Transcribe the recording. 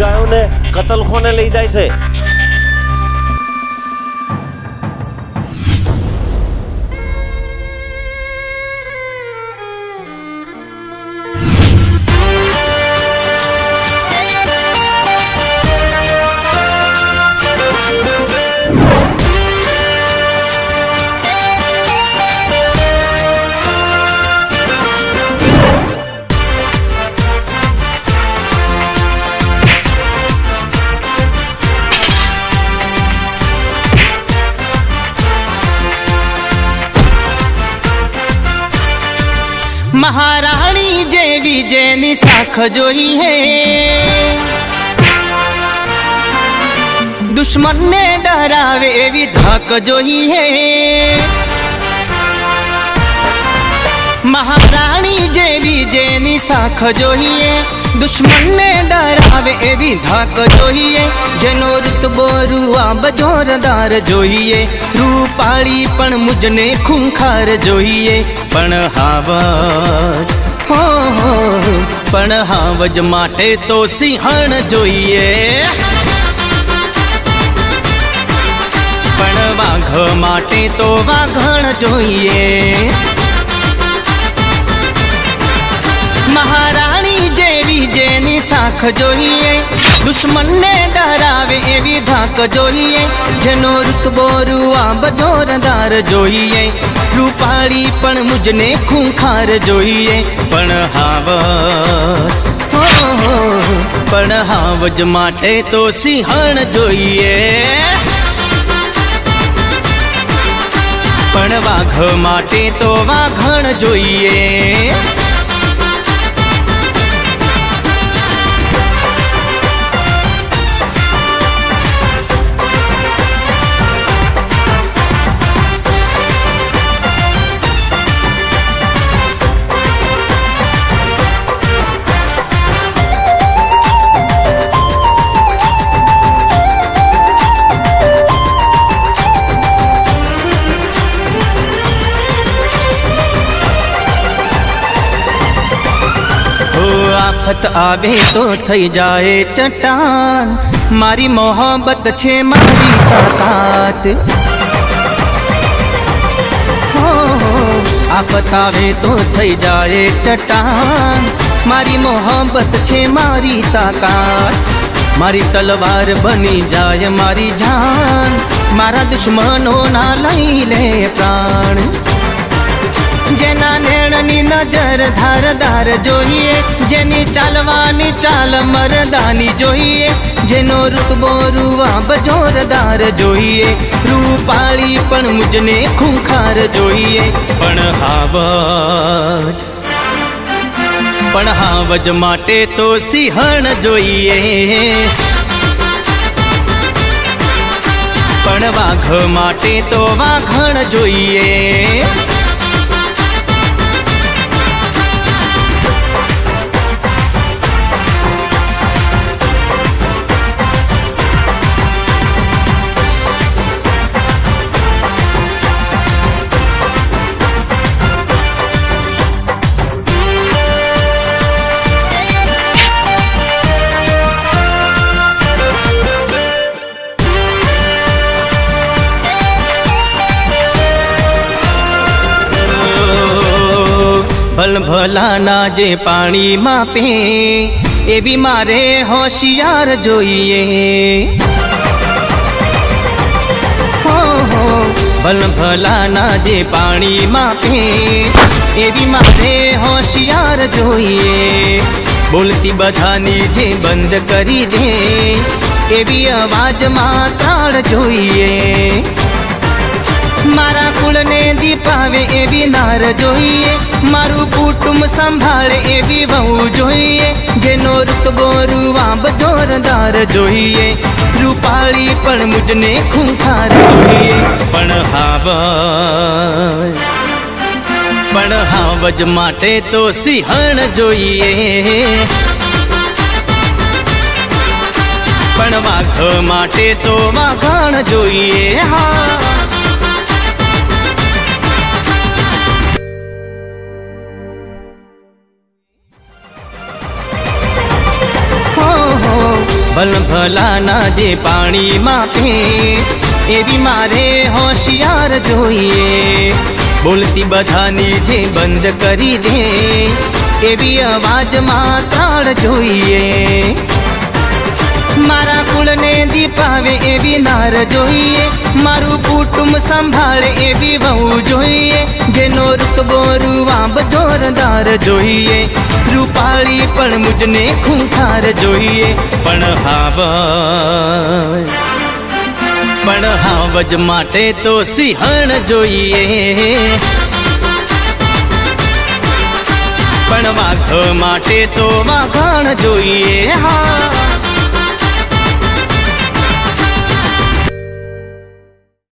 ગાયોને કતલખોને લઈ જાય છે। महाराणी जेवी जेनी साख जोई है, दुश्मन ने डरावे एवी धाक जोई है। महाराणी जेवी जेनी साख जोई है, दुश्मन ने डरावे एवी धाक जोईए। जेनो रुतबो रुआब जोरदार जोईए, रूपाળી पण मुझने खूंखार जोईए। पण हावज हो पण हावज माटे तो सिंहण जोईए। पण वाघ माटे तो वाघण जोईए। महाराणी जेवी जेनी साख जोईए, दुश्मन ने डरावे एवी धाक जोईए। जेनो रुतबो रुआब जोरदार जोईए, रूपाળી पण मुझने खूंखार जोईए। पण हावज पण हावज माटे तो सिंहण जोईए। पण वाघ माटे तो वाघण जोईए। आफत आवे तो थई जाए चट्टान, मारी मोहब्बत छे मारी ताकात। हो आफत आवे तो थई जाए चट्टान, मारी मोहब्बत छे मारी ताकात। मारी तलवार बनी जाए मारी जान, मारा दुश्मनों ना लई ले प्राण। जेना नेणनी नजर धारदार जोईए, जेनी चालवानी चाल मरदानी जोईए। जेनो रुतबो रुआब जोरदार जोईए, रूपाળી पण मुझने खूंखार जोईए। पण हावज माटे तो सिंहण जोईए। पण वाघ माटे तो वाघण जोईए। भल भलाना जे पाणी मापे, एवी मारे होशियार जोईए। हो भल भलाना जे पाणी मापे, एवी मारे होशियार जोईए। बोलती बधानी जे बंद करी जे, एवी आवाज में त्राण जोईए। मारा कुल ने दीपावे एवी नार जोईए, मारू कुटुंब संभाळे एवी वहू जोईए। जेनो रुतबो रुआब जोरदार जोईए, रूपाળી पण मुझने खूंखार जोईए। पण हावज माटे तो सिंहण जोईए। पण वाघ माटे तो वाघण जोईए। हाँ ભલાના જે પાણી માપે એવી મારે હોશિયાર જોઈએ. બોલતી બધાની જે બંધ કરી દે એવી અવાજમાં ત્રાળ જોઈએ. મારા કુળને દીપાવે એવી નાર જોઈએ. મારું કુટુંબ સંભાળે એવી વહુ જોઈએ. જેનો રૂતબો રૂવાબ જોરદાર જોઈએ. રૂપાળી પણ મુજને ખૂંખાર જોઈએ. પણ હાવજ માટે તો સિંહણ જોઈએ. પણ વાઘ માટે તો વાઘણ જોઈએ. હા